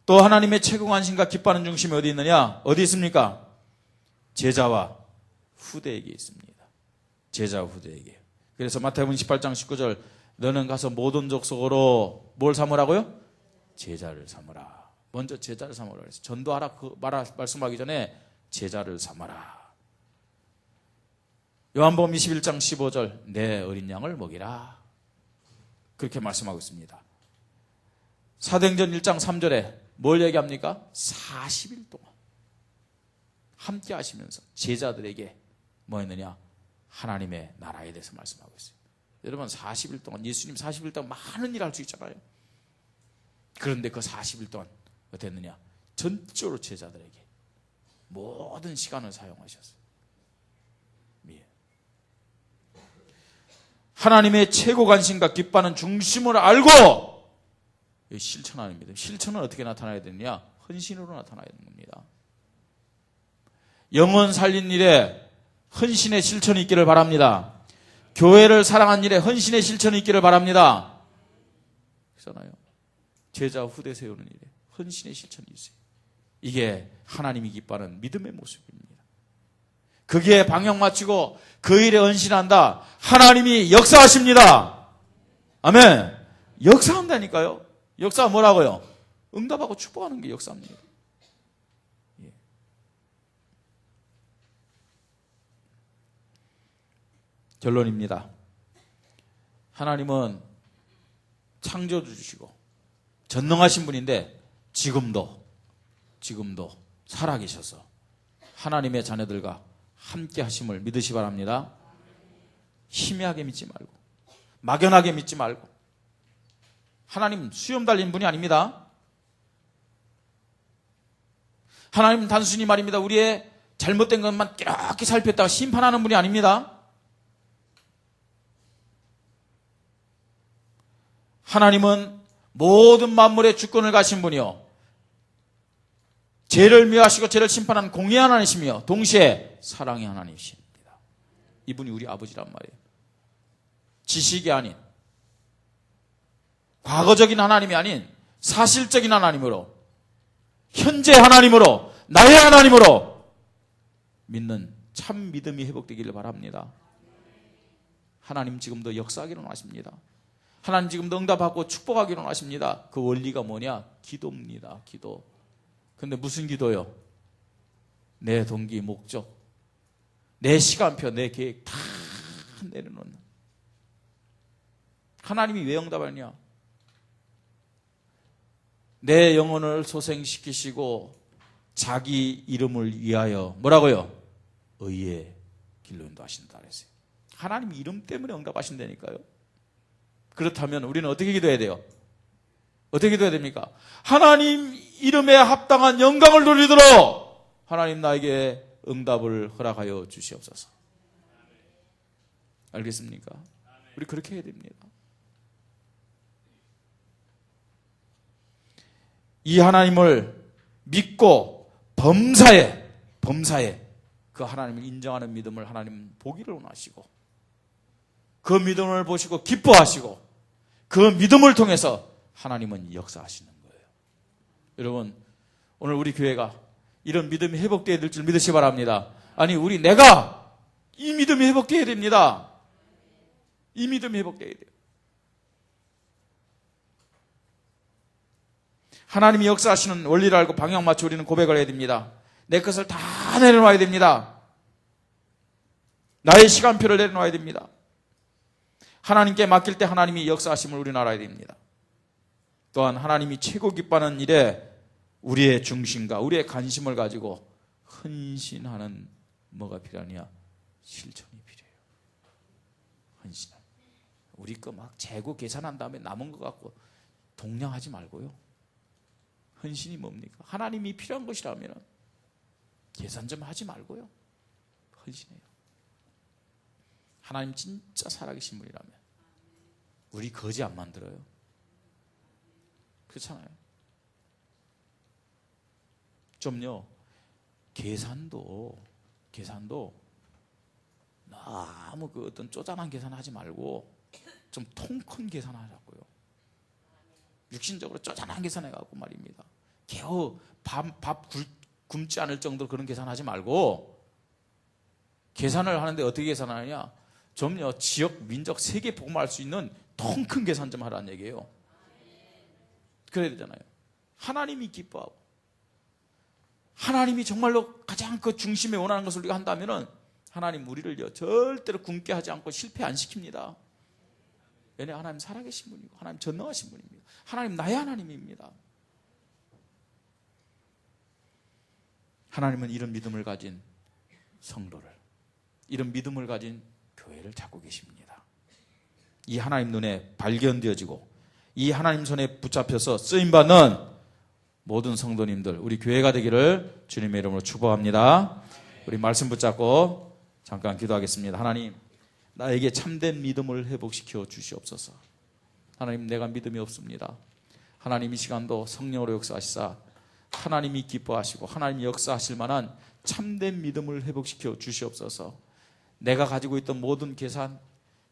또 하나님의 최고 관심과 기뻐하는 중심이 어디 있느냐? 어디 있습니까? 제자와 후대에게 있습니다. 제자와 후대에게. 그래서 마태복음 18장 19절 너는 가서 모든 족속으로 뭘 삼으라고요? 제자를 삼으라. 먼저 제자를 삼으라 그랬어요. 전도하라 그 말씀하기 전에 제자를 삼아라. 요한복음 21장 15절 내 어린 양을 먹이라. 그렇게 말씀하고 있습니다. 사도행전 1장 3절에 뭘 얘기합니까? 40일 동안 함께 하시면서 제자들에게 뭐 했느냐? 하나님의 나라에 대해서 말씀하고 있어요. 여러분 40일 동안 예수님 40일 동안 많은 일 할 수 있잖아요. 그런데 그 40일 동안 어떻게 됐느냐? 전적으로 제자들에게 모든 시간을 사용하셨어요. 예. 하나님의 최고 관심과 기뻐하는 중심을 알고 실천하는 믿음. 실천은 어떻게 나타나야 되느냐? 헌신으로 나타나야 되는 겁니다. 영혼 살린 일에 헌신의 실천이 있기를 바랍니다. 교회를 사랑한 일에 헌신의 실천이 있기를 바랍니다. 그렇잖아요. 제자 후대 세우는 일에 헌신의 실천이 있어요. 이게 하나님이 기뻐하는 믿음의 모습입니다. 거기에 방향 맞추고 그 일에 헌신한다. 하나님이 역사하십니다. 아멘. 역사한다니까요. 역사가 뭐라고요? 응답하고 축복하는 게 역사입니다. 예. 결론입니다. 하나님은 창조주시고 전능하신 분인데 지금도 살아계셔서 하나님의 자녀들과 함께 하심을 믿으시 바랍니다. 희미하게 믿지 말고 막연하게 믿지 말고 하나님 수염 달린 분이 아닙니다. 하나님 단순히 말입니다. 우리의 잘못된 것만 이렇게 살폈다가 심판하는 분이 아닙니다. 하나님은 모든 만물의 주권을 가신 분이요 죄를 멸하시고 죄를 심판하는 공의의 하나님이시며 동시에 사랑의 하나님이십니다. 이분이 우리 아버지란 말이에요. 지식이 아닌 과거적인 하나님이 아닌 사실적인 하나님으로 현재 하나님으로 나의 하나님으로 믿는 참 믿음이 회복되기를 바랍니다. 하나님 지금도 역사하기로 하십니다. 하나님 지금도 응답하고 축복하기로 하십니다. 그 원리가 뭐냐? 기도입니다. 기도. 근데 무슨 기도요? 내 동기, 목적, 내 시간표, 내 계획 다 내려놓는. 하나님이 왜 응답하냐? 내 영혼을 소생시키시고 자기 이름을 위하여 뭐라고요? 의의 길로 인도하신다 그랬어요. 하나님 이름 때문에 응답하신다니까요. 그렇다면 우리는 어떻게 기도해야 돼요? 어떻게 기도해야 됩니까? 하나님 이름에 합당한 영광을 돌리도록 하나님 나에게 응답을 허락하여 주시옵소서. 알겠습니까? 우리 그렇게 해야 됩니다. 이 하나님을 믿고 범사에 그 하나님을 인정하는 믿음을 하나님 보기를 원하시고 그 믿음을 보시고 기뻐하시고 그 믿음을 통해서 하나님은 역사하시는 거예요. 여러분, 오늘 우리 교회가 이런 믿음이 회복되어야 될 줄 믿으시기 바랍니다. 아니, 내가 이 믿음이 회복되어야 됩니다. 이 믿음이 회복되어야 돼요. 하나님이 역사하시는 원리를 알고 방향 맞춰 우리는 고백을 해야 됩니다. 내 것을 다 내려놔야 됩니다. 나의 시간표를 내려놔야 됩니다. 하나님께 맡길 때 하나님이 역사하심을 우리는 알아야 됩니다. 또한 하나님이 최고 기뻐하는 일에 우리의 중심과 우리의 관심을 가지고 헌신하는 뭐가 필요하냐? 실천이 필요해요. 헌신. 우리 거 막 재고 계산한 다음에 남은 것 갖고 동냥하지 말고요. 헌신이 뭡니까? 하나님이 필요한 것이라면 계산 좀 하지 말고요. 헌신해요. 하나님 진짜 살아계신 분이라면 우리 거지 안 만들어요. 그렇잖아요. 좀요, 계산도 너무 그 어떤 쪼잔한 계산하지 말고 좀 통 큰 계산하자고요. 육신적으로 쪼잔한 계산해갖고 말입니다. 겨우 밥 굶지 않을 정도로 그런 계산하지 말고 계산을 하는데 어떻게 계산하느냐? 좀요, 지역, 민족, 세계 복음할 수 있는 통 큰 계산 좀 하라는 얘기예요. 그래야 되잖아요. 하나님이 기뻐하고 하나님이 정말로 가장 그 중심에 원하는 것을 우리가 한다면은 하나님 우리를요 절대로 굶게 하지 않고 실패 안 시킵니다. 왜냐, 하나님 살아계신 분이고 하나님 전능하신 분입니다. 하나님 나의 하나님입니다. 하나님은 이런 믿음을 가진 성도를, 이런 믿음을 가진 교회를 찾고 계십니다. 이 하나님 눈에 발견되어지고 이 하나님 손에 붙잡혀서 쓰임받는 모든 성도님들, 우리 교회가 되기를 주님의 이름으로 축복합니다. 우리 말씀 붙잡고 잠깐 기도하겠습니다. 하나님, 나에게 참된 믿음을 회복시켜 주시옵소서. 하나님, 내가 믿음이 없습니다. 하나님, 이 시간도 성령으로 역사하시사 하나님이 기뻐하시고 하나님이 역사하실 만한 참된 믿음을 회복시켜 주시옵소서. 내가 가지고 있던 모든 계산,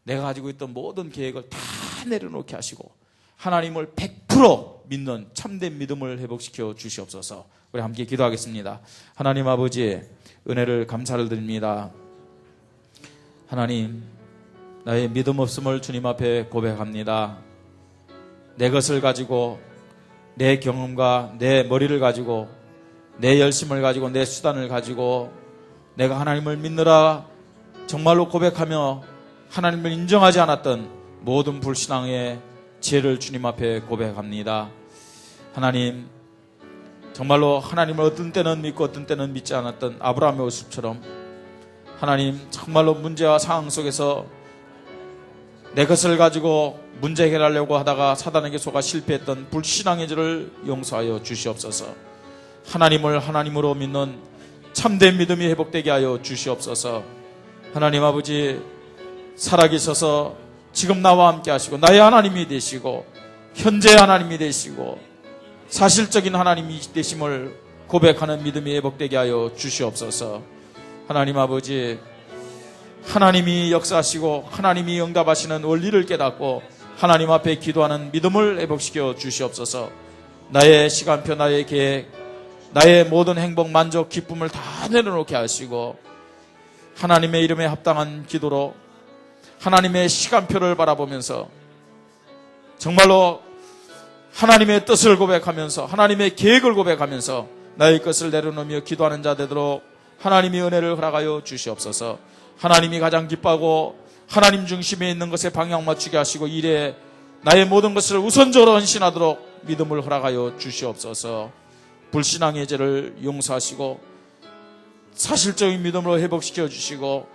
내가 가지고 있던 모든 계획을 다 내려놓게 하시고 하나님을 100% 믿는 참된 믿음을 회복시켜 주시옵소서. 우리 함께 기도하겠습니다. 하나님 아버지, 은혜를 감사를 드립니다. 하나님, 나의 믿음 없음을 주님 앞에 고백합니다. 내 것을 가지고, 내 경험과 내 머리를 가지고, 내 열심을 가지고, 내 수단을 가지고 내가 하나님을 믿느라 정말로 고백하며 하나님을 인정하지 않았던 모든 불신앙의 죄를 주님 앞에 고백합니다. 하나님, 정말로 하나님을 어떤 때는 믿고 어떤 때는 믿지 않았던 아브라함의 모습처럼 하나님, 정말로 문제와 상황 속에서 내 것을 가지고 문제 해결하려고 하다가 사단에게 속아 실패했던 불신앙의 죄를 용서하여 주시옵소서. 하나님을 하나님으로 믿는 참된 믿음이 회복되게 하여 주시옵소서. 하나님 아버지, 살아계셔서 지금 나와 함께 하시고 나의 하나님이 되시고 현재 하나님이 되시고 사실적인 하나님이 되심을 고백하는 믿음이 회복되게 하여 주시옵소서. 하나님 아버지, 하나님이 역사하시고 하나님이 응답하시는 원리를 깨닫고 하나님 앞에 기도하는 믿음을 회복시켜 주시옵소서. 나의 시간표, 나의 계획, 나의 모든 행복, 만족, 기쁨을 다 내려놓게 하시고 하나님의 이름에 합당한 기도로 하나님의 시간표를 바라보면서 정말로 하나님의 뜻을 고백하면서 하나님의 계획을 고백하면서 나의 것을 내려놓으며 기도하는 자 되도록 하나님이 은혜를 허락하여 주시옵소서. 하나님이 가장 기뻐하고 하나님 중심에 있는 것에 방향 맞추게 하시고 일에 나의 모든 것을 우선적으로 헌신하도록 믿음을 허락하여 주시옵소서. 불신앙의 죄를 용서하시고 사실적인 믿음으로 회복시켜 주시고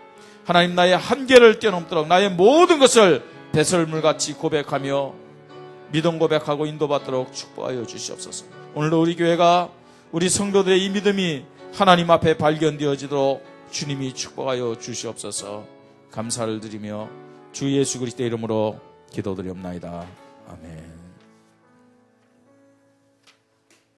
하나님 나의 한계를 뛰어넘도록 나의 모든 것을 배설물같이 고백하며 믿음 고백하고 인도받도록 축복하여 주시옵소서. 오늘도 우리 교회가 우리 성도들의 이 믿음이 하나님 앞에 발견되어지도록 주님이 축복하여 주시옵소서. 감사를 드리며 주 예수 그리스도의 이름으로 기도드리옵나이다. 아멘.